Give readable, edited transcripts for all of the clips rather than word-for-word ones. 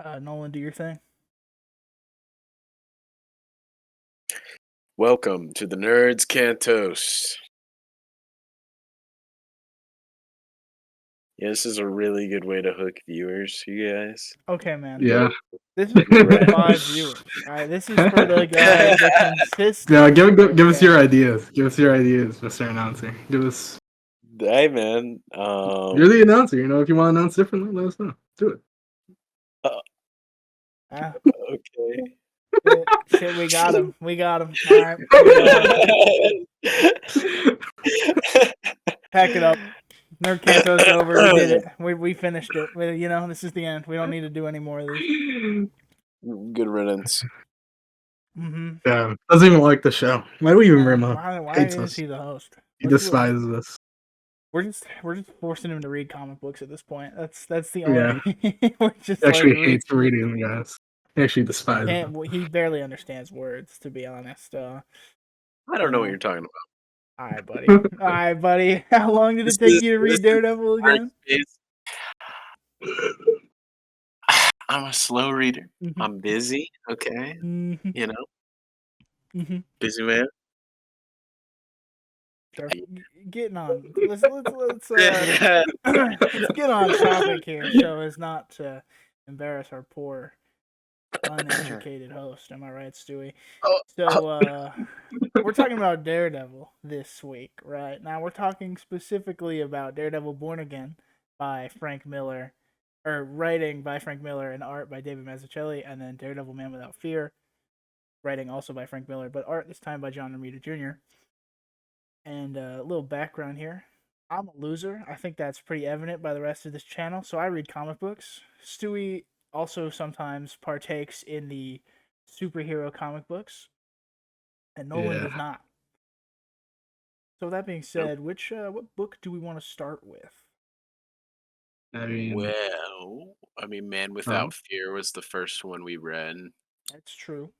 Nolan, do your thing. Welcome to the Nerds Cantos. Yeah, this is a really good way to hook viewers, you guys. Okay, man. Yeah. This is for the 5 viewers. All right, this is for the guys, the consistent. Yeah, give us your ideas. Give us your ideas, Mr. Announcer. Give us. Hey, man. You're the announcer. You know, if you want to announce differently, let us know. Do it. Okay. Shit, we got him. We got him. All right. Pack it up. Nerd Canto's over. We did it. We finished it. This is the end. We don't need to do any more of these. Good riddance. Mm-hmm. Yeah, doesn't even like the show. Why do we even bring him up? Why Hates is us. he the host? He despises us. We're just forcing him to read comic books at this point. That's the only. Yeah. We're just He actually hates reading them, guys. He actually despises them. He barely understands words, to be honest. I don't know what you're talking about. All right, buddy. All right, buddy. How long did it take you to read Daredevil again? I'm a slow reader. Mm-hmm. I'm busy. Okay. Mm-hmm. You know. Mm-hmm. Busy man. Getting on. Let's get on topic here, so as not to embarrass our poor, uneducated host. Am I right, Stewie? So we're talking about Daredevil this week, right? Now we're talking specifically about Daredevil Born Again by Frank Miller, or writing by Frank Miller and art by David Mazzucchelli, and then Daredevil Man Without Fear, writing also by Frank Miller, but art this time by John Romita Jr. And a little background here. I'm a loser. I think that's pretty evident by the rest of this channel. So I read comic books. Stewie also sometimes partakes in the superhero comic books, and Nolan does not. So that being said, what book do we want to start with? Man Without Fear was the first one we read. That's true.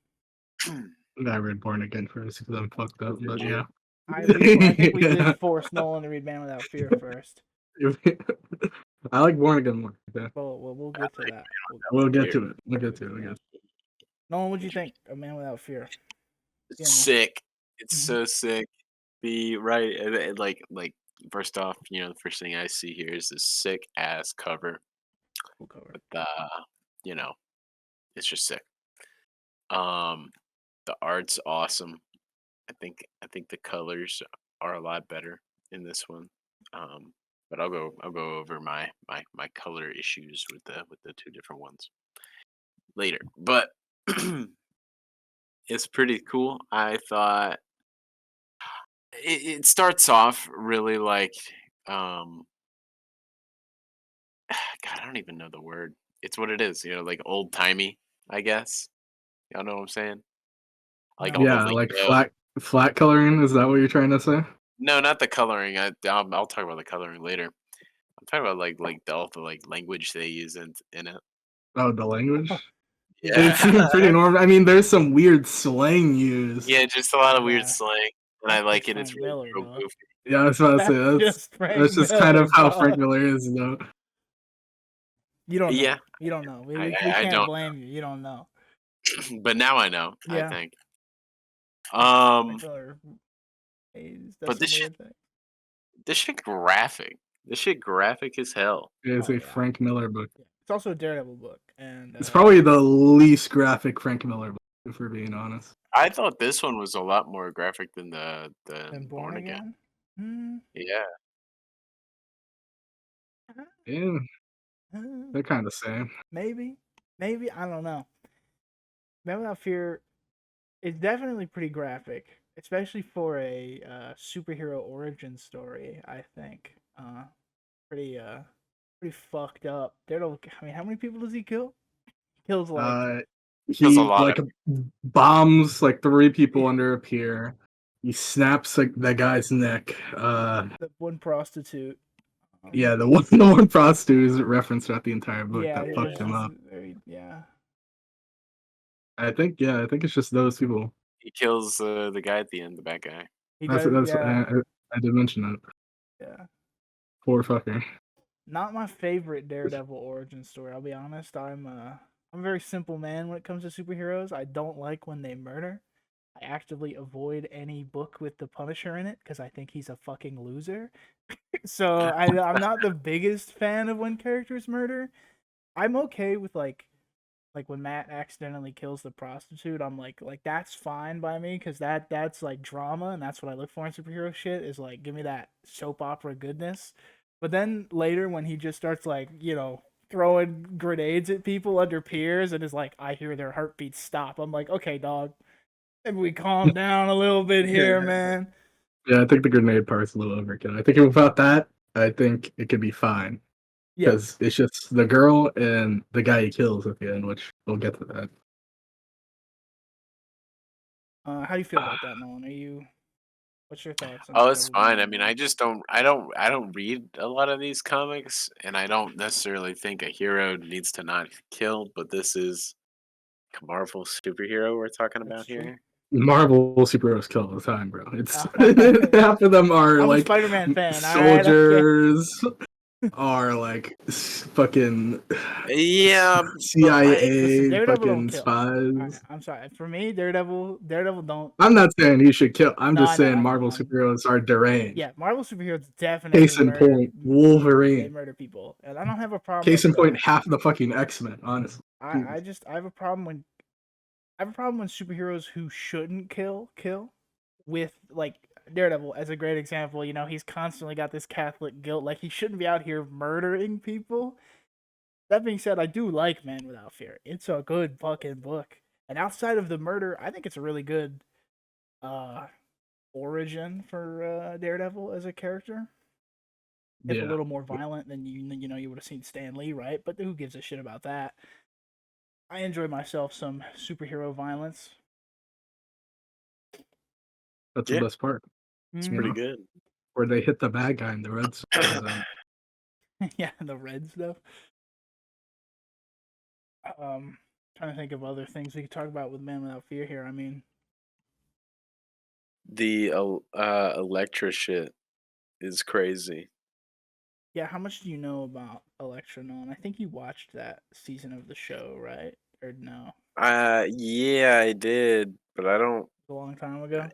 I read Born Again first because I'm fucked up, but yeah. I think we did force Nolan to read Man Without Fear first. I like Born Again more. Okay. Well, we'll get to that. We'll get to it. Nolan, what'd you think of Man Without Fear? It's sick. It's so sick. Like first off, the first thing I see here is this sick ass cover. Cool cover. But it's just sick. The art's awesome. I think the colors are a lot better in this one. But I'll go over my color issues with the two different ones later. But it's pretty cool. I thought it starts off really like God, I don't even know the word. It's what it is, like old timey, I guess. Y'all know what I'm saying? Like flat coloring. Is that what you're trying to say? No, not the coloring. I'll talk about the coloring later. I'm talking about like the language they use in it. Oh, the language. Yeah, it's pretty normal. I mean, there's some weird slang used. Yeah, just a lot of weird slang, and I like it. It's really goofy. Yeah, I was about to say that's just kind of how Frank Miller is, you know. You don't know. Yeah. You don't know. We can't blame you. You don't know. But now I know. Yeah. I think. But this shit graphic. This shit graphic as hell. It's a Frank Miller book. It's also a Daredevil book, and it's probably the least graphic Frank Miller book, if we're being honest. I thought this one was a lot more graphic than the Born Again. Yeah. Yeah. They're kind of the same. Maybe I don't know. Man Without Fear is definitely pretty graphic, especially for a superhero origin story. I think pretty fucked up. Daredevil. I mean, how many people does he kill? Kills like he bombs like 3 people under a pier. He snaps like that guy's neck. The one prostitute. Yeah, the one prostitute is referenced throughout the entire book that fucked him up. Yeah. I think it's just those people. He kills the guy at the end, the bad guy. I did mention that. Yeah. Poor fucker. Not my favorite Daredevil origin story. I'll be honest. I'm I'm a very simple man when it comes to superheroes. I don't like when they murder. I actively avoid any book with the Punisher in it because I think he's a fucking loser. So I'm not the biggest fan of when characters murder. I'm okay with like when Matt accidentally kills the prostitute. I'm like that's fine by me because that's like drama and that's what I look for in superhero shit is like give me that soap opera goodness. But then later when he just starts like throwing grenades at people under piers and is like I hear their heartbeats stop. I'm like okay dog, maybe we calm down a little bit here, Yeah. man. Yeah, I think the grenade part's a little overkill. I think without that, I think it could be fine. Yeah. Because it's just the girl and the guy he kills at the end, which we'll get to that. How do you feel about that, Nolan? What's your thoughts on Oh, it's Daredevil being fine. I mean, murdered? I just I don't read a lot of these comics, and I don't necessarily think a hero needs to not kill. But this is a Marvel superhero we're talking That's about true. here. Marvel superheroes kill all the time, bro. It's I'm half of them are a like Spider-Man fan. All right, okay. soldiers, are like fucking Yeah, but Listen, CIA Daredevil don't fucking kill. All right, spies. I'm sorry. For me, Daredevil don't. I'm not saying he should kill. I'm No, just I know, saying I know. Marvel superheroes are deranged. Yeah, Marvel superheroes definitely Case in murder. point, They Wolverine. murder people, and I don't have a problem Case with. in point, half the fucking X-Men. Honestly, Jesus. I have a problem when superheroes who shouldn't kill with like Daredevil as a great example. He's constantly got this Catholic guilt, like he shouldn't be out here murdering people. That being said, I do like Man Without Fear. It's a good fucking book. And outside of the murder, I think it's a really good uh origin for Daredevil as a character. If a Yeah, little more violent than you would have seen Stan Lee, right? But who gives a shit about that? I enjoy myself some superhero violence. that's the yeah, best part. it's You pretty Hmm. know, good. where they hit the bad guy in the red zone. Yeah, the red stuff. Trying to think of other things we could talk about with Man Without Fear here. I mean, The Electra shit is crazy. yeah, how much do you know about Elektra Nolan? I think you watched that season of the show, right? Or no? Yeah, I did, but I don't. A long time ago.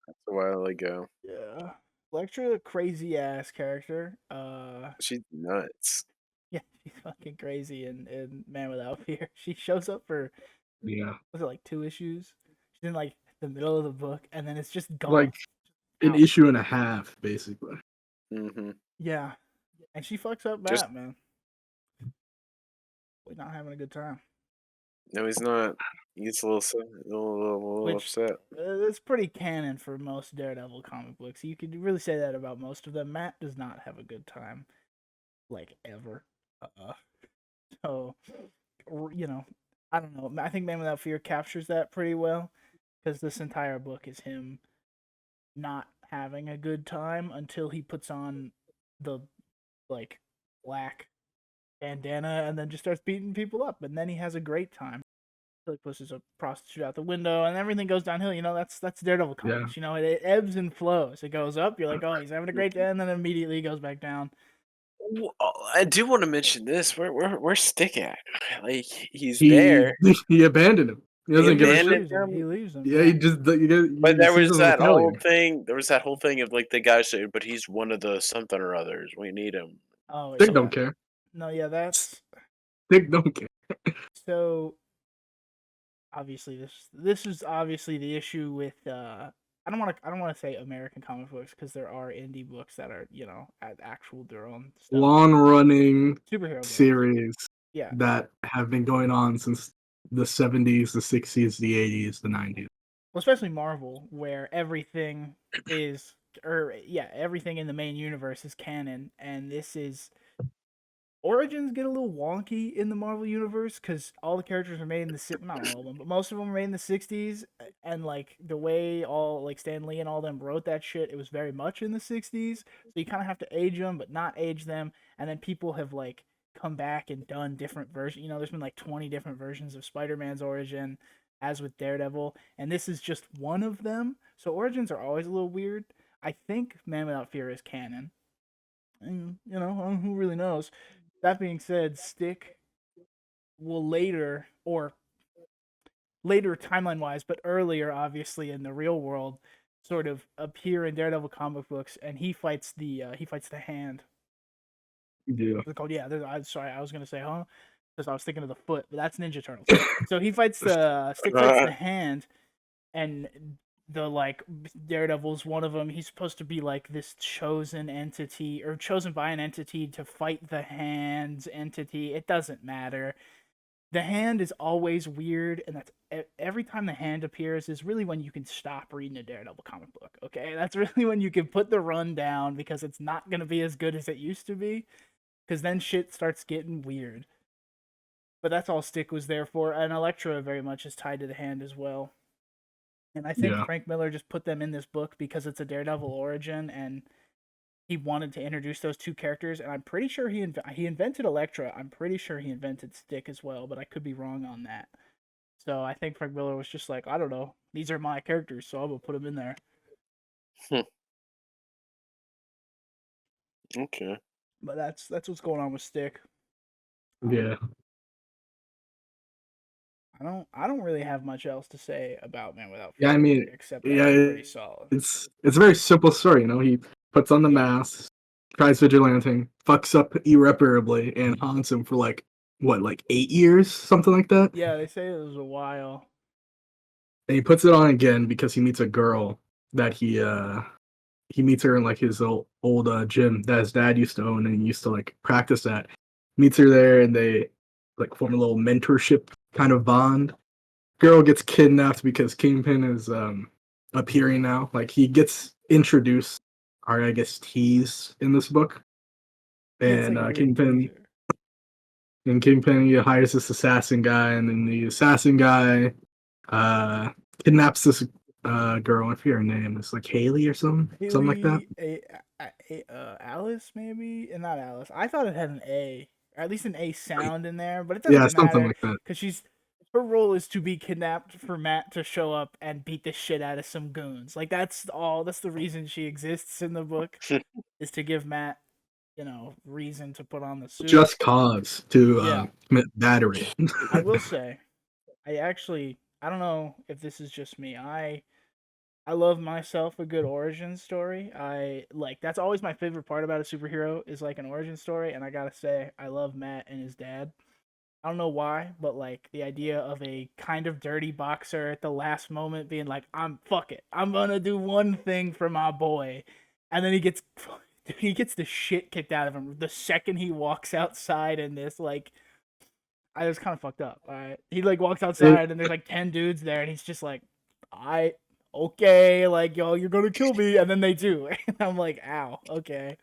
That's a while ago. Yeah. Elektra, crazy ass character. She's nuts. Yeah, she's fucking crazy in Man Without Fear. She shows up for Yeah, was it like 2 issues? She's in like the middle of the book, and then it's just like gone. an Out. issue and a half, basically. Hmm. Yeah, and she fucks up Just Batman. We're not having a good time. no, he's not. He's a little Which upset. it's pretty canon for most Daredevil comic books. You could really say that about most of them. Matt does not have a good time, like ever. Uh, so I don't know. I think Man Without Fear captures that pretty well because this entire book is him not having a good time until he puts on the like black bandana and then just starts beating people up, and then he has a great time. He pushes a prostitute out the window, and everything goes downhill. That's Daredevil Yeah, comics. It ebbs and flows. It goes up, you're like, oh, he's having a great day, and then immediately goes back down. I do want to mention this. Where's Stick at? Like he's he there. he abandoned him. He He doesn't He give a just shit. abandoned leaves him. him. He leaves him. Yeah, he Yeah. just But he there sees was him as a that failure. whole thing. There was that whole thing of like the guy saying, "But he's one of the something or others. We need him." Oh Dick yeah. don't care. No, yeah. That's Dick don't care. so. Obviously, this is obviously the issue with. I don't want to say American comic books because there are indie books that are actual their own stuff. Long running Superhero books. series Yeah. that have been going on since the 70s, the 60s, the 80s, the 90s. Well, especially Marvel, where everything is, or yeah, everything in the main universe is canon, and this is Origins get a little wonky in the Marvel universe because all the characters are made in the not all of them, but most of them are made in the '60s, and like the way all like Stan Lee and all them wrote that shit, it was very much in the '60s. So you kind of have to age them, but not age them. And then people have like come back and done different versions. There's been like 20 different versions of Spider-Man's origin, as with Daredevil, and this is just one of them. So origins are always a little weird. I think Man Without Fear is canon, and who really knows. That being said, Stick will later, or later timeline wise, but earlier, obviously in the real world, sort of appear in Daredevil comic books, and he fights the Hand. Yeah. They're called, yeah. I'm sorry, I was gonna say, huh? Because I was thinking of the Foot, but that's Ninja Turtles. So he fights Stick fights the Hand, and the like Daredevil's one of them. He's supposed to be like this chosen entity, or chosen by an entity to fight the Hand's entity. It doesn't matter. The Hand is always weird, and that's every time the Hand appears is really when you can stop reading a Daredevil comic book. Okay, that's really when you can put the run down, because it's not gonna be as good as it used to be. Because then shit starts getting weird. But that's all Stick was there for, and Elektra very much is tied to the Hand as well. And I think Yeah. Frank Miller just put them in this book because it's a Daredevil origin, and he wanted to introduce those two characters. And I'm pretty sure he invented Elektra. I'm pretty sure he invented Stick as well, but I could be wrong on that. So I think Frank Miller was just like, I don't know, these are my characters, so I'm gonna put them in there. Okay. But that's what's going on with Stick. Yeah. I don't really have much else to say about Man Without Yeah, I Fear, mean, except that yeah, it's pretty solid. it's a very simple story, you know. He puts on the Yeah. mask, tries vigilanting, fucks up irreparably, and haunts him for like what, like 8 years, something like that. Yeah, they say it was a while. And he puts it on again because he meets a girl that he meets her in like his old gym that his dad used to own, and he used to like practice at. Meets her there, and they like form a little mentorship kind of bond. Girl gets kidnapped because Kingpin is appearing now. Like he gets introduced, or I guess teased in this book, Yeah, it's like and a weird Kingpin teaser. he hires this assassin guy, and then the assassin guy uh kidnaps this girl. I forget her name. It's like Haley or something like that. Haley, Alice maybe, and not Alice. I thought it had an A, or at least an A sound in there, but it Yeah, doesn't something matter like that. because her role is to be kidnapped for Matt to show up and beat the shit out of some goons. Like that's all. That's the reason she exists in the book, is to give Matt, reason to put on the suit. Just cause to Yeah, commit battery. I will say, I don't know if this is just me. I love myself a good origin story. That's always my favorite part about a superhero, is like an origin story, and I gotta say I love Matt and his dad. I don't know why, but like the idea of a kind of dirty boxer at the last moment being like, fuck it, I'm gonna do one thing for my boy, and then he gets the shit kicked out of him the second he walks outside in this, like, I was kind of fucked up. All right, he like walks it, outside and there's like 10 dudes there, and he's just like, I okay, like, yo, you're gonna kill me, and then they do, and I'm like, ow, okay.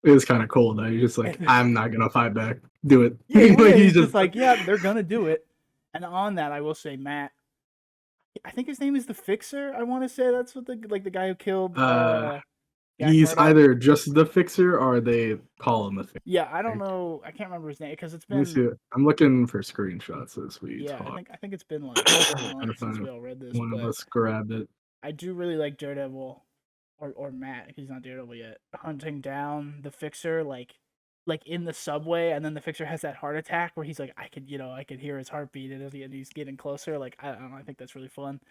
it was kind of cool though. You're just like, And I'm not gonna fight back. Do it. yeah, well, Like yeah, he's he's just just like, yeah, they're gonna do it. And on that, I will say, Matt, I think his name is the Fixer. I want to say that's what the guy who killed uh Jack he's Murdock. either just the fixer or they call him the fixer. Yeah, I don't know. I can't remember his name because it's Let me been, see it. I'm looking for screenshots as we yeah, I talk. think I think it's been like a Trying to month since find we all read this, one of but us grabbed it. I do really like Daredevil, or Matt. He's not Daredevil yet. Hunting down the Fixer, like in the subway, and then the Fixer has that heart attack where he's like, I could hear his heartbeat, and he's getting closer. Like, I don't know. I think that's really fun.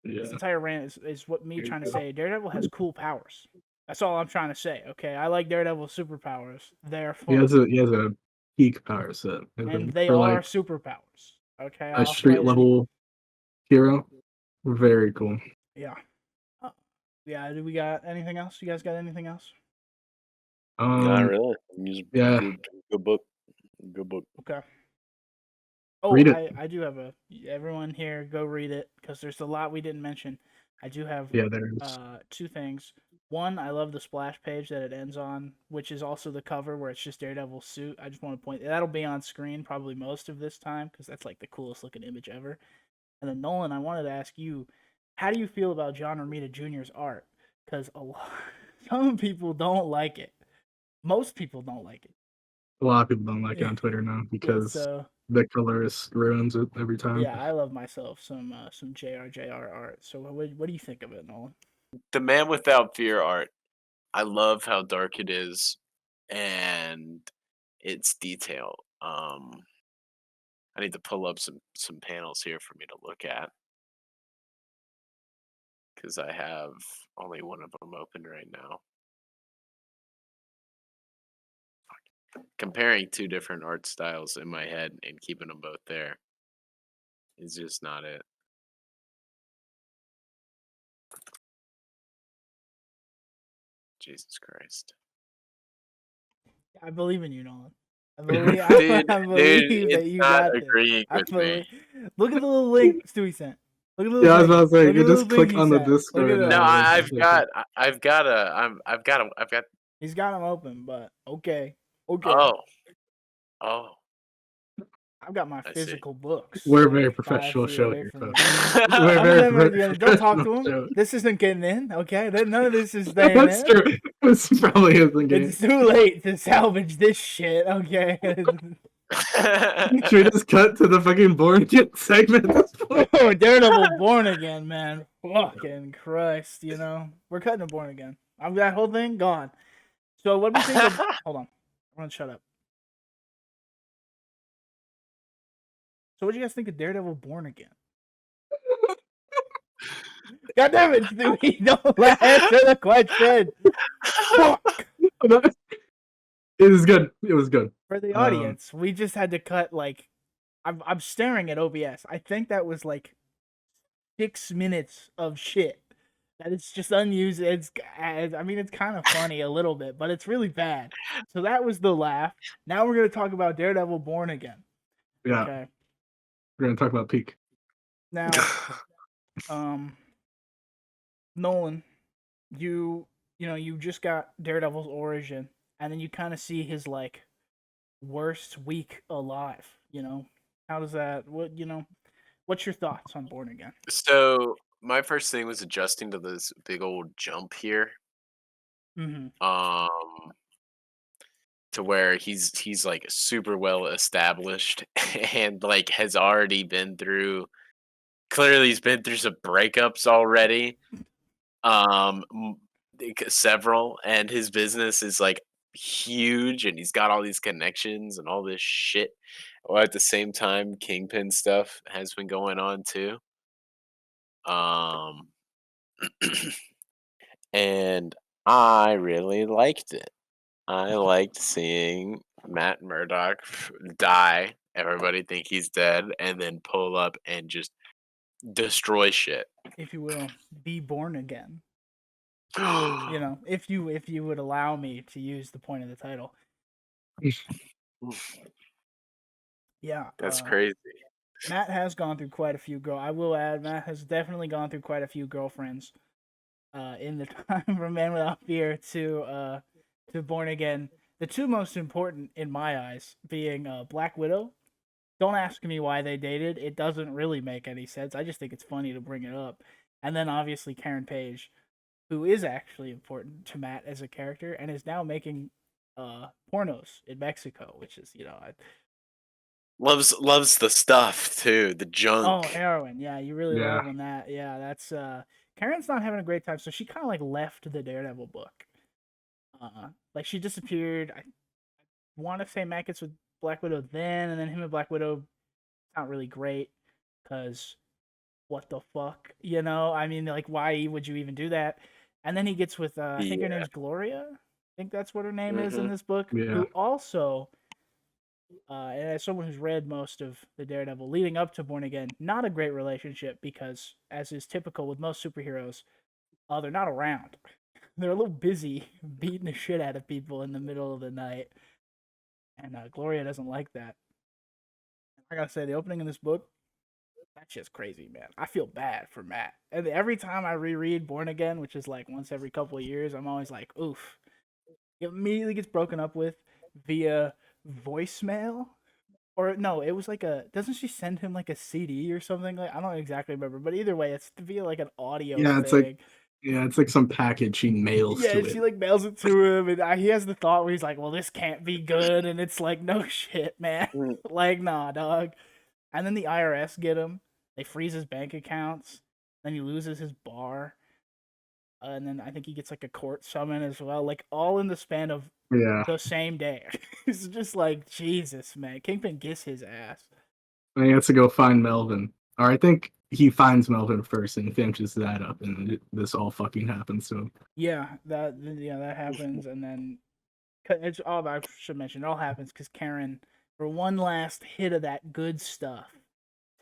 Yeah. This entire rant is what me Here you trying to go. say. Daredevil has cool powers. That's all I'm trying to say. Okay, I like Daredevil's superpowers. They're fun, He has a peak power set, I and think, they for are like superpowers. Okay, a I'll street fight any. level hero. Very cool. Yeah. Yeah. Do we got anything else? You guys got anything else? Not Um really. It's yeah, good book. Good book. Okay. Oh, read it. I do have everyone here go read it because there's a lot we didn't mention. I do have Yeah, there it is. two things. One, I love the splash page that it ends on, which is also the cover where it's just Daredevil's suit. I just want to point that'll be on screen probably most of this time because that's like the coolest looking image ever. And then Nolan, I wanted to ask you, how do you feel about John Romita Jr.'s art? Because some people don't like it. Most people don't like A lot of people don't like it it. on Twitter now Yeah, because so Vic Valeris ruins it every time. yeah, I love myself some JRJR art. So what do you think of it, Nolan? The Man Without Fear art. I love how dark it is and its detail. need to pull up some panels here for me to look at because I have only one of them open right now. Comparing two different art styles in my head and keeping them both there is just not it. Jesus Christ. I believe in you, Nolan. I Dude, believe that it's you not got this. agreeing I with me. believe. Look at the little link Stewie sent. Look at the Yeah, I little was thing. about to say, Look you at the just little thing click he on the sent. Look Discord. at and No, that. I've got. He's got them open, but okay. Oh, oh, I've got my I see. physical books. We're a very like 5 professional feet show away here, from me. folks. We're a I'm very never gonna. Don't talk to professional him. show. This isn't getting in. Okay, none of this is staying That's in. true. This probably isn't getting. It's too late to salvage this shit. Okay. Should we just cut to the fucking Born Again segment at this point? Oh, Daredevil Born Again, man. Fucking Christ, you know. We're cutting to Born Again. I'm that whole thing gone. So what do we think of hold on. I'm gonna shut up. So what do you guys think of Daredevil Born Again? God damn it, Stewie, don't answer the question. Fuck. It was good. It was good. For the audience, we just had to cut like I'm staring at OBS. I think that was like 6 minutes of shit. That it's just unused. It's kind of funny a little bit, but it's really bad. So that was the laugh. Now we're gonna talk about Daredevil Born Again. Yeah. Okay. We're gonna talk about Peak. Now, Nolan, you just got Daredevil's origin, and then you kind of see his like worst week alive. How does that? What's your thoughts on Born Again? So my first thing was adjusting to this big old jump here. Mm-hmm. To where he's like super well established and like has already been through. Clearly, he's been through some breakups already. Several, and his business is like huge, and he's got all these connections and all this shit. Well, at the same time, Kingpin stuff has been going on too. And I really liked it. I liked seeing Matt Murdock die, everybody think he's dead, and then pull up and just destroy shit. If you will, be born again. If you would allow me to use the point of the title. Yeah. That's crazy. Matt has gone through quite a few I will add, Matt has definitely gone through quite a few girlfriends. In the time from Man Without Fear to Born Again. The two most important in my eyes being Black Widow. Don't ask me why they dated. It doesn't really make any sense. I just think it's funny to bring it up. And then obviously Karen Page, who is actually important to Matt as a character and is now making pornos in Mexico, which is, loves the stuff too, the junk. Oh, heroin. Yeah, you really love when that. Yeah, that's Karen's not having a great time, so she kind of like left the Daredevil book. Like she disappeared. I want to say Matt gets with Black Widow then, and then him and Black Widow not really great because what the fuck, I mean, like, why would you even do that? And then he gets with I think her name's Gloria. I think that's what her name is in this book. Yeah. Who also, and as someone who's read most of the Daredevil leading up to Born Again, not a great relationship because, as is typical with most superheroes, they're not around. They're a little busy beating the shit out of people in the middle of the night. And Gloria doesn't like that. I gotta say, the opening in this book, that's just crazy, man. I feel bad for Matt. And every time I reread Born Again, which is like once every couple of years, I'm always like, oof. It immediately gets broken up with via voicemail. Or no, it was like doesn't she send him like a CD or something? Like, I don't exactly remember, but either way, it's via like an audio thing. It's like some package she mails to him. Yeah, she like mails it to him, and he has the thought where he's like, well, this can't be good, and it's like, no shit, man. Like, nah, dog. And then the IRS get him. They freeze his bank accounts. Then he loses his bar. And then I think he gets like a court summon as well. Like, all in the span of the same day. It's just like, Jesus, man. Kingpin gets his ass. And he has to go find Melvin. Or I think he finds Melvin first and finishes that up, and this all fucking happens to him. Yeah, that happens, and then it's all. I should mention it all happens because Karen, for one last hit of that good stuff,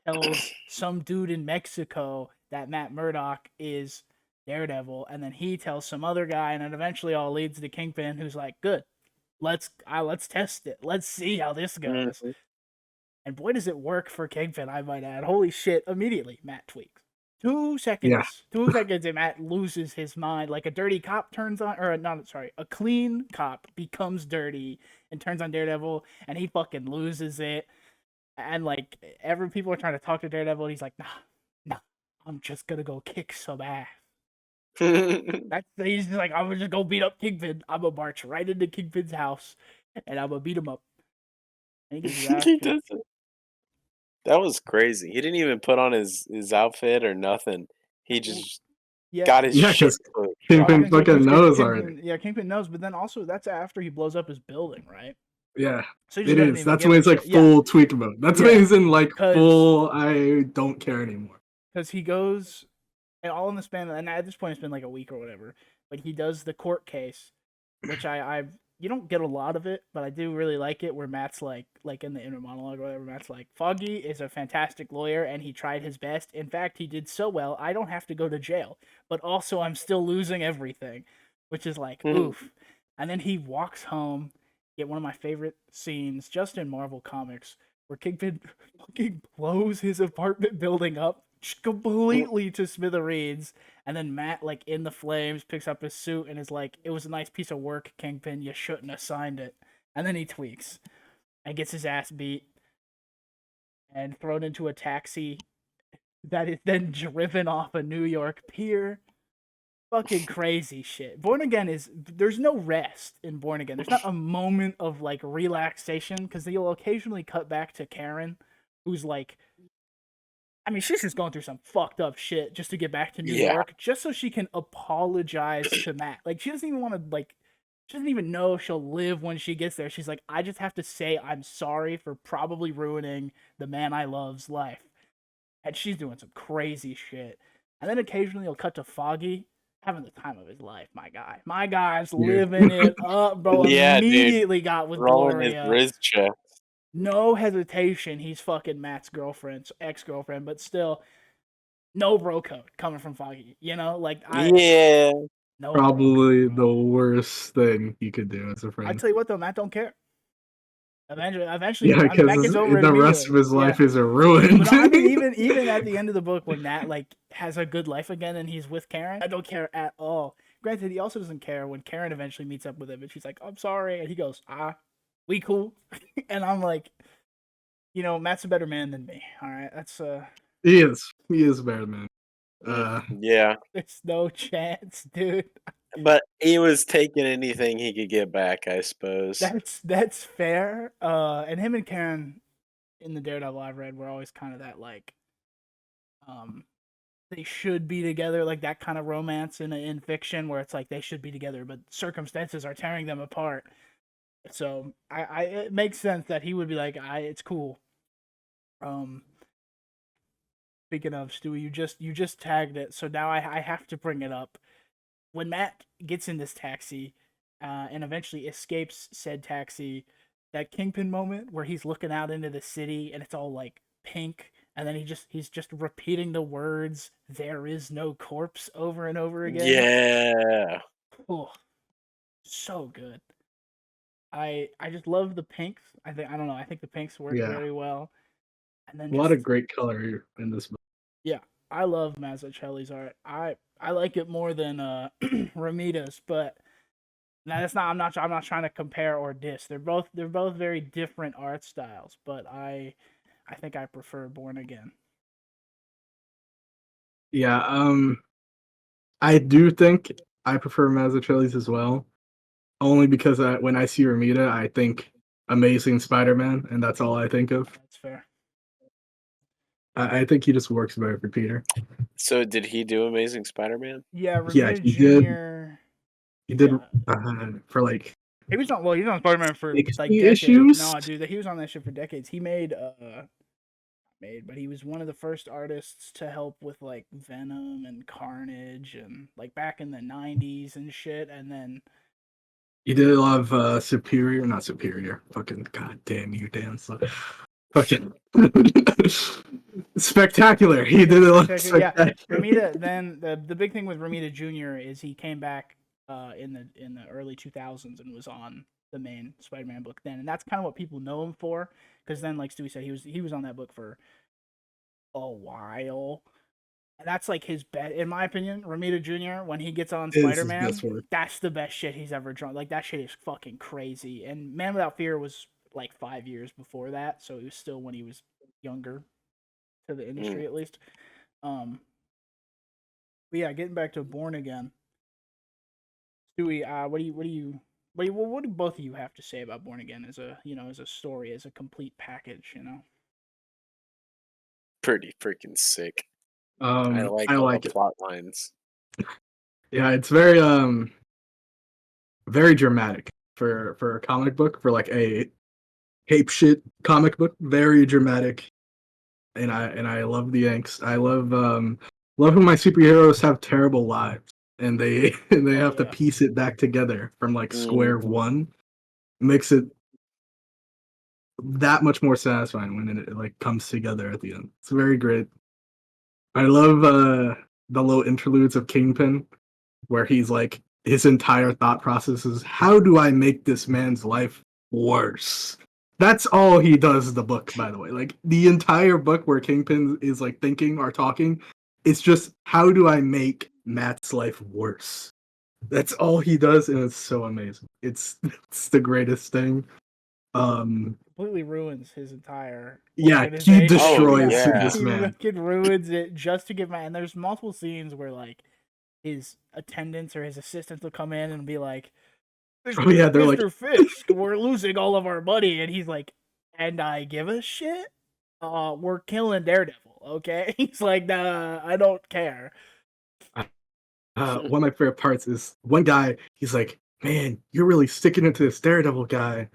tells some dude in Mexico that Matt Murdock is Daredevil, and then he tells some other guy, and it eventually all leads to Kingpin, who's like, "Good, let's test it. Let's see how this goes." Mhm. And boy, does it work for Kingpin, I might add. Holy shit! Immediately, Matt tweaks. 2 Yeah. seconds. 2 seconds, and Matt loses his mind. Like a dirty cop turns on, or not, sorry, a clean cop becomes dirty and turns on Daredevil, and he fucking loses it. And like, every people are trying to talk to Daredevil, and he's like, nah, I'm just gonna go kick some ass. He's just like, I'm gonna just go beat up Kingpin. I'm gonna march right into Kingpin's house, and I'm gonna beat him up. And he gets his ass He kicked. does it. That was crazy. He didn't even put on his outfit or nothing. He just Yeah, got his Yeah, shit because cooked. Kingpin Kingpin, fucking knows already. Kingpin, yeah, Kingpin knows, but then also that's after he blows up his building, right? Yeah, So he just it doesn't is. even That's give when a he's like shit. full tweak mode. That's when Yeah. he's in like Because full I don't care anymore. he goes, and all in the span, and at this point it's been like a week or whatever, but he does the court case, which I you don't get a lot of it, but I do really like it, where Matt's like in the inner monologue or whatever, Matt's like, Foggy is a fantastic lawyer and he tried his best. In fact, he did so well, I don't have to go to jail, but also I'm still losing everything, which is like, oof. And then he walks home, get one of my favorite scenes just in Marvel Comics, where Kingpin fucking blows his apartment building up completely to smithereens, and then Matt, like in the flames, picks up his suit and is like, "It was a nice piece of work, Kingpin. You shouldn't have signed it." And then he tweaks and gets his ass beat and thrown into a taxi that is then driven off a New York pier. Fucking crazy shit. Born Again is, there's no rest in Born Again. There's not a moment of like relaxation, because you'll occasionally cut back to Karen, who's like, I mean, she's just going through some fucked up shit just to get back to New Yeah. York, just so she can apologize to Matt. Like, she doesn't even want to, like, she doesn't even know if she'll live when she gets there. She's like, I just have to say I'm sorry for probably ruining the man I love's life. And she's doing some crazy shit. And then occasionally you'll cut to Foggy having the time of his life, my guy. My guy's living it up, bro. Yeah, dude. Immediately got with Rolling his Gloria. wrist check. No hesitation, he's fucking Matt's girlfriend's ex-girlfriend, but still, no bro code coming from Foggy. You know, like Yeah. no Probably bro code, the worst thing you could do as a I friend. tell you what though, Matt don't care. Eventually, Yeah, I mean, Matt because gets over it the rest of immediately. his life is ruined. But I mean, even at the end of the book, when Matt like has a good life again and he's with Karen, I don't care at all. Granted, he also doesn't care when Karen eventually meets up with him and she's like, "I'm sorry," and he goes, we cool," and I'm like, you know, Matt's a better man than me. All right, that's He is a better man. Yeah. There's no chance, dude. But he was taking anything he could get back, I suppose. That's fair. And him and Karen in the Daredevil I've read were always kind of that like, they should be together, like that kind of romance in fiction where it's like they should be together, but circumstances are tearing them apart. So I it makes sense that he would be like, it's cool. Speaking of Stewie, you just tagged it, so now I have to bring it up. When Matt gets in this taxi, and eventually escapes said taxi, that Kingpin moment where he's looking out into the city and it's all like pink, and then he's just repeating the words "There is no corpse" over and over again. Yeah. Oh, so good. I just love the pinks. I don't know. I think the pinks work very well. And then a lot of great color in this book. Yeah, I love Mazzucchelli's art. I like it more than Romita's, but that's not. I'm not trying to compare or diss. They're both very different art styles, but I think I prefer Born Again. Yeah, I do think I prefer Mazzucchelli's as well, only because when I see Romita, I think Amazing Spider-Man, and that's all I think of. That's fair. I think he just works better for Peter. So did he do Amazing Spider-Man? Yeah, Romita Yeah, he Jr. He did for like. He was on Spider-Man for 60 like decades. issues? No, dude, he was on that shit for decades. He made made, but he was one of the first artists to help with like Venom and Carnage and like back in the 90s and shit. And then He did a lot of Superior, not Superior. Fucking goddamn you, Dan. Fucking Spectacular. He did a lot of Spectacular. Romita. Then the big thing with Romita Jr. is he came back in the early 2000s and was on the main Spider-Man book then, and that's kind of what people know him for. Because then, like Stewie said, he was on that book for a while. And that's like his best, in my opinion. Romita Jr. when he gets on Spider-Man, that's the best shit he's ever drawn. Like that shit is fucking crazy. And Man Without Fear was like 5 years before that, so it was still when he was younger to the industry at least. But yeah, getting back to Born Again. Stewie, what do both of you have to say about Born Again as a story, as a complete package, Pretty freaking sick. I like all the plot lines. Yeah, it's very dramatic for a comic book, for like a ape shit comic book. Very dramatic, and I love the angst. I love when my superheroes have terrible lives and they have to piece it back together from like square one. Makes it that much more satisfying when it like comes together at the end. It's very great. I love the little interludes of Kingpin where he's like, his entire thought process is, how do I make this man's life worse? That's all he does in the book, by the way. Like the entire book where Kingpin is like thinking or talking, it's just, how do I make Matt's life worse? That's all he does, and it's so amazing. It's the greatest thing. Completely ruins his entire he destroys this man. He ruins it just to get Matt. And there's multiple scenes where like his attendants or his assistants will come in and be like, they're Mr. like, Fisk, we're losing all of our money, and he's like, and I give a shit? We're killing Daredevil, okay? He's like, nah, I don't care. One of my favorite parts is one guy, he's like, man, you're really sticking into this Daredevil guy,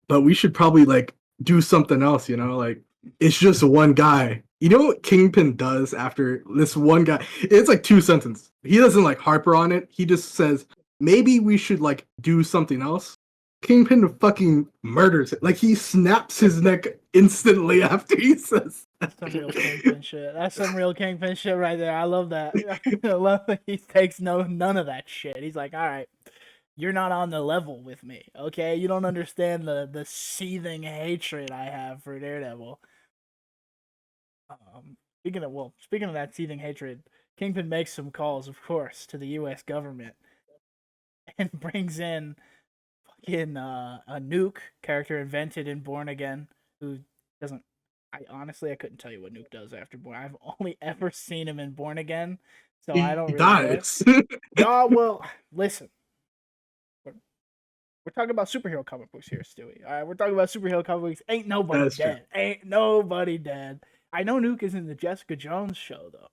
but we should probably like do something else, like it's just one guy. You know what Kingpin does after this one guy? It's like 2 sentences. He doesn't like harper on it. He just says, maybe we should like do something else. Kingpin fucking murders it. Like he snaps his neck instantly after he says that. That's some real Kingpin shit. That's some real Kingpin shit right there. I love that. I love that he takes none of that shit. He's like, all right, you're not on the level with me, okay? You don't understand the seething hatred I have for Daredevil. Speaking of that seething hatred, Kingpin makes some calls, of course, to the U.S. government and brings in fucking a Nuke character invented in Born Again, who doesn't. I couldn't tell you what Nuke does after Born. I've only ever seen him in Born Again, so I don't really dies. know. Well, listen. We're talking about superhero comic books here, Stewie. All right, we're talking about superhero comic books. Ain't nobody dead. True. Ain't nobody dead. I know Nuke is in the Jessica Jones show, though.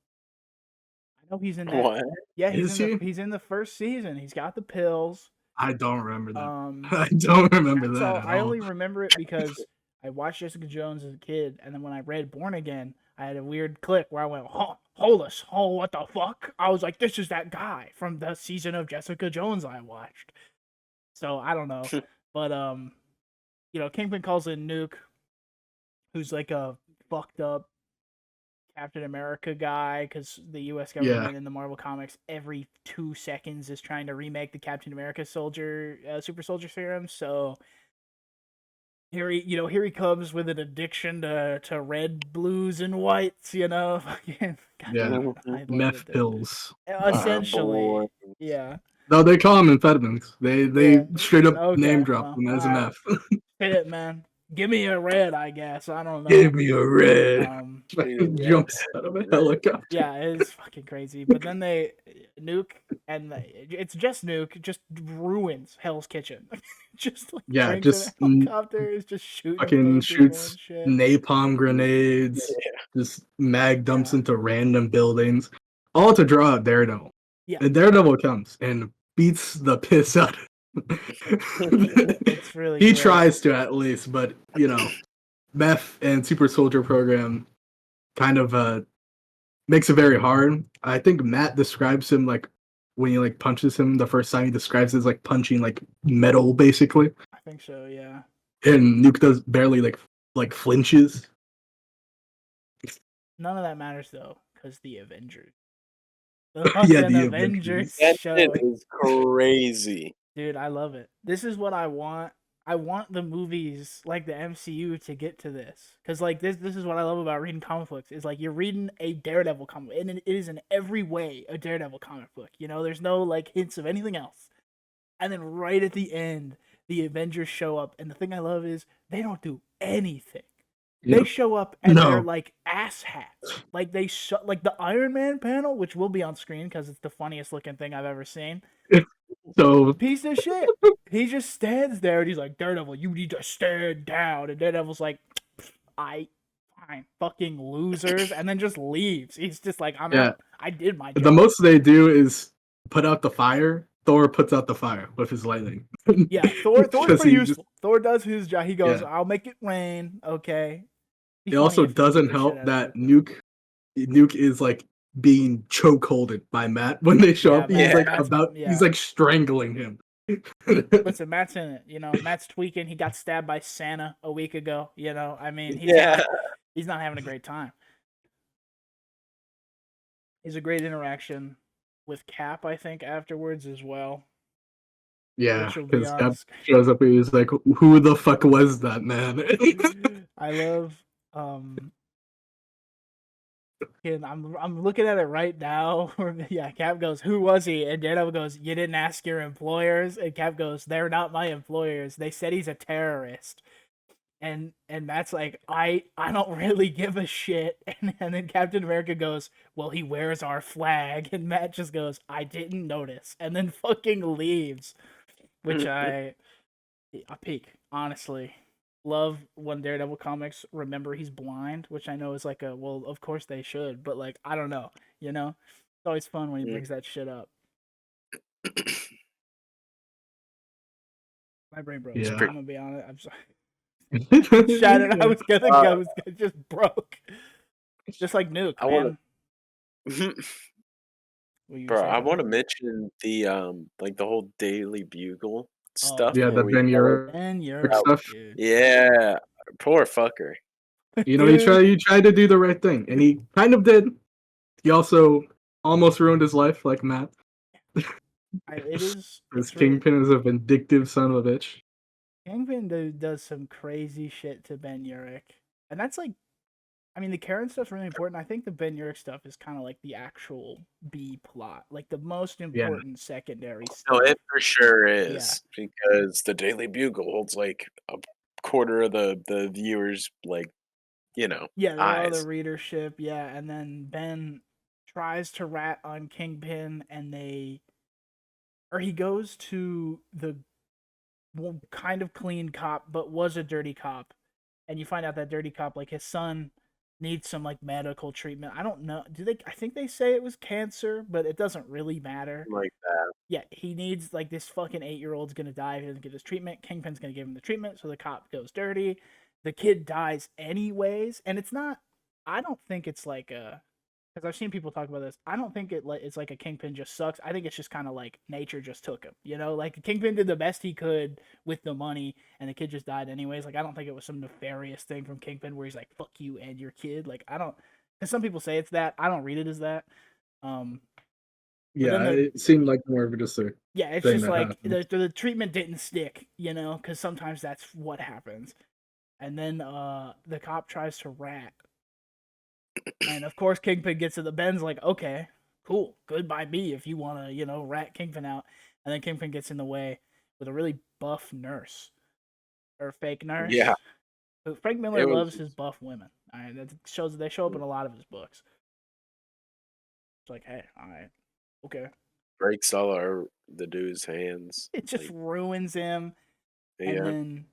I know he's in that. What? Yeah, he's in the first season. He's got the pills. I don't remember that. I don't remember that. So I only remember it because I watched Jessica Jones as a kid, and then when I read Born Again, I had a weird click where I went, what the fuck? I was like, this is that guy from the season of Jessica Jones I watched. So I don't know, but Kingpin calls in Nuke, who's like a fucked up Captain America guy, because the U.S. government in the Marvel comics every 2 seconds is trying to remake the Captain America super soldier serum. So here he comes with an addiction to red, blues, and whites. Meth pills. Essentially, yeah. No, they call them amphetamines. They straight up name drop them as enough. Hit it, man. Give me a red, I guess. I don't know. Give me a red. Jumps out of a helicopter. Yeah, it's fucking crazy. But then they Nuke, and it's just Nuke, just ruins Hell's Kitchen. Just helicopters, just shooting. Fucking shoots napalm grenades. Just mag dumps into random buildings, all to draw out Daredevil. Yeah. And Daredevil comes and beats the piss out. It's really he tries to, at least, but meth and super soldier program kind of makes it very hard. I think Matt describes him like when he like punches him the first time he describes it as like punching like metal basically. I think so, yeah. And Nuke does barely like flinches. None of that matters though, because the Avengers. The Yeah, fucking the Avengers That show. shit is crazy. Dude, I love it. This is what I want. I want the movies like the MCU to get to this, because like this is what I love about reading comic books. Is like you're reading a Daredevil comic, and it is in every way a Daredevil comic book. You know, there's no like hints of anything else. And then right at the end, the Avengers show up, and the thing I love is they don't do anything. They Yep. show up and No. they're like ass hats. Like they like the Iron Man panel, which will be on screen because it's the funniest looking thing I've ever seen. So Piece of shit. He just stands there and he's like, Daredevil, you need to stand down. And Daredevil's like, fine, fucking losers, and then just leaves. He's just like, I'm yeah, out. I did my job. the most they do is put out the fire. Thor puts out the fire with his lightning. Yeah, Thor's Because pretty he useful. Thor does his job. He goes, Yeah. I'll make it rain. Okay. Be It funny also if he beat doesn't the help shit out of that people. Nuke is like being chokeholded by Matt when they show Yeah, up. He's Matt- like Matt's- he's yeah. like strangling him. Listen, Matt's in it. You know, Matt's tweaking. He got stabbed by Santa a week ago. You know, I mean, Yeah. he's not having a great time. He's a great interaction with Cap, I think, afterwards as well. Yeah, Which will be because on Cap screen. shows up and he's like, "Who the fuck was that man?" I love and I'm looking at it right now. Yeah, Cap goes, "Who was he?" And Daredevil goes, "You didn't ask your employers." And Cap goes, "They're not my employers. They said he's a terrorist." And Matt's like, I don't really give a shit. And then Captain America goes, "Well, he wears our flag." And Matt just goes, "I didn't notice," and then fucking leaves. Which I peak, honestly. Love when Daredevil comics remember he's blind, which I know is like a, well, of course they should, but like I don't know, you know? It's always fun when he brings that shit up. My brain broke. Yeah. I'm gonna be honest. I'm sorry. Shattered. I was gonna go. It just broke. Just like Nuke, I man. Bro, I want to mention the like the whole Daily Bugle stuff. Yeah, the where Ben we Urich Ben Urich, stuff. dude. Yeah, poor fucker. You know, he tried to do the right thing, and he kind of did. He also almost ruined his life, like Matt. It is. His Kingpin is a vindictive son of a bitch. Kingpin does some crazy shit to Ben Urich, and that's like, I mean, the Karen stuff's really important. I think the Ben Urich stuff is kind of like the actual B plot, like the most important secondary stuff. No, it for sure is, because the Daily Bugle holds like a quarter of the viewers, like, you know, Yeah, they're all the eyes. readership. Yeah, and then Ben tries to rat on Kingpin, and he goes to the kind of clean cop, but was a dirty cop, and you find out that dirty cop, like his son, needs some like medical treatment. I don't know. I think they say it was cancer, but it doesn't really matter. Like that. Yeah, he needs, like, this fucking 8-year-old's gonna die if he doesn't get his treatment. Kingpin's gonna give him the treatment, so the cop goes dirty. The kid dies anyways, and it's not. I don't think it's like a. Because I've seen people talk about this. I don't think it's like a Kingpin just sucks. I think it's just kind of like nature just took him. You know, like Kingpin did the best he could with the money, and the kid just died anyways. Like I don't think it was some nefarious thing from Kingpin where he's like, "Fuck you and your kid." Like I don't. Because some people say it's that. I don't read it as that. Yeah, it seemed like more of just a yeah, it's thing just that like happened. the treatment didn't stick, you know, because sometimes that's what happens. And then the cop tries to rat, and of course Kingpin gets to the Ben's like, okay, cool, good by me if you want to, you know, rat Kingpin out. And then Kingpin gets in the way with a really buff nurse or fake nurse. Yeah. Frank Miller loves his buff women. All right, that shows they show up in a lot of his books. It's like, hey, all right, okay. Breaks all the dude's hands. It just like, ruins him. Yeah. And then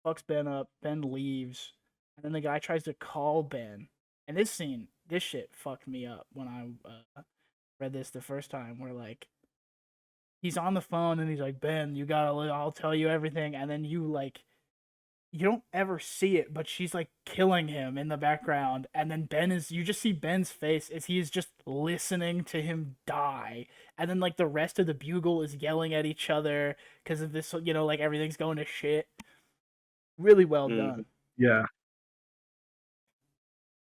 fucks Ben up. Ben leaves, and then the guy tries to call Ben. And this shit fucked me up when I read this the first time. Where like he's on the phone and he's like, "Ben, you gotta, I'll tell you everything," and then you like you don't ever see it, but she's like killing him in the background, and then you just see Ben's face as he is just listening to him die, and then like the rest of the bugle is yelling at each other because of this, like everything's going to shit. Really well done. Yeah.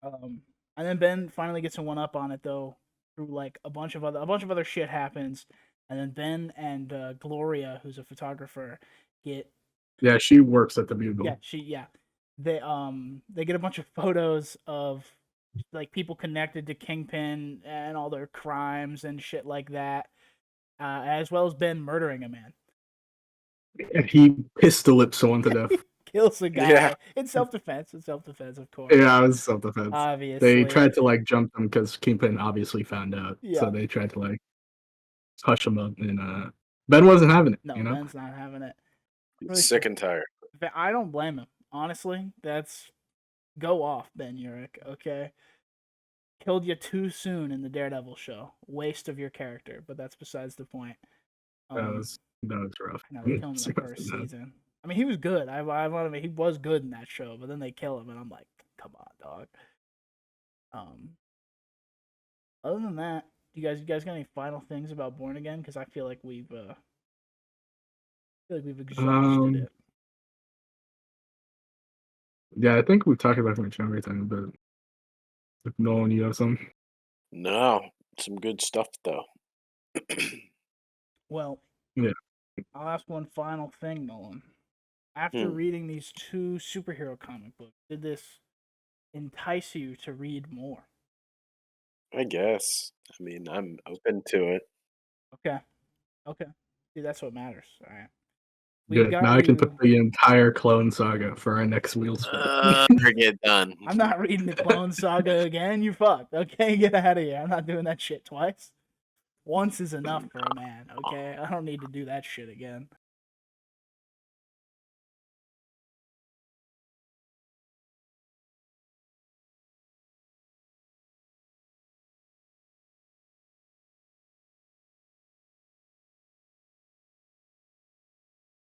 And then Ben finally gets a one up on it though, through like a bunch of other shit happens, and then Ben and Gloria, who's a photographer, get Yeah, she works at the Bugle. they get a bunch of photos of like people connected to Kingpin and all their crimes and shit like that, as well as Ben murdering a man. And he pistol whips someone to death. Kills a guy. Yeah. In self-defense, of course. Yeah, it was self-defense. Obviously. They tried to like jump them because Kingpin obviously found out. Yeah. So they tried to like hush him up, and Ben wasn't having it. No, you know? Ben's not having it. Really sick and tired. I don't blame him. Honestly, go off, Ben Urich, okay? Killed you too soon in the Daredevil show. Waste of your character, but that's besides the point. That was rough. I know, they killed him in the first season. I mean, he was good. I want to admit, he was good in that show, but then they kill him, and I'm like, come on, dog. Other than that, you guys got any final things about Born Again? Because I feel like we've exhausted it. Yeah, I think we've talked about it every time, but if Nolan, you have some? No, some good stuff though. Well, yeah. I'll ask one final thing, Nolan. After reading these 2 superhero comic books, did this entice you to read more? I guess. I mean, I'm open to it. Okay. See, that's what matters. All right. Good. Now I can put the entire Clone Saga for our next wheels. Get done. I'm not reading the Clone Saga again. You fucked. Okay, get out of here. I'm not doing that shit twice. Once is enough for a man. Okay, I don't need to do that shit again.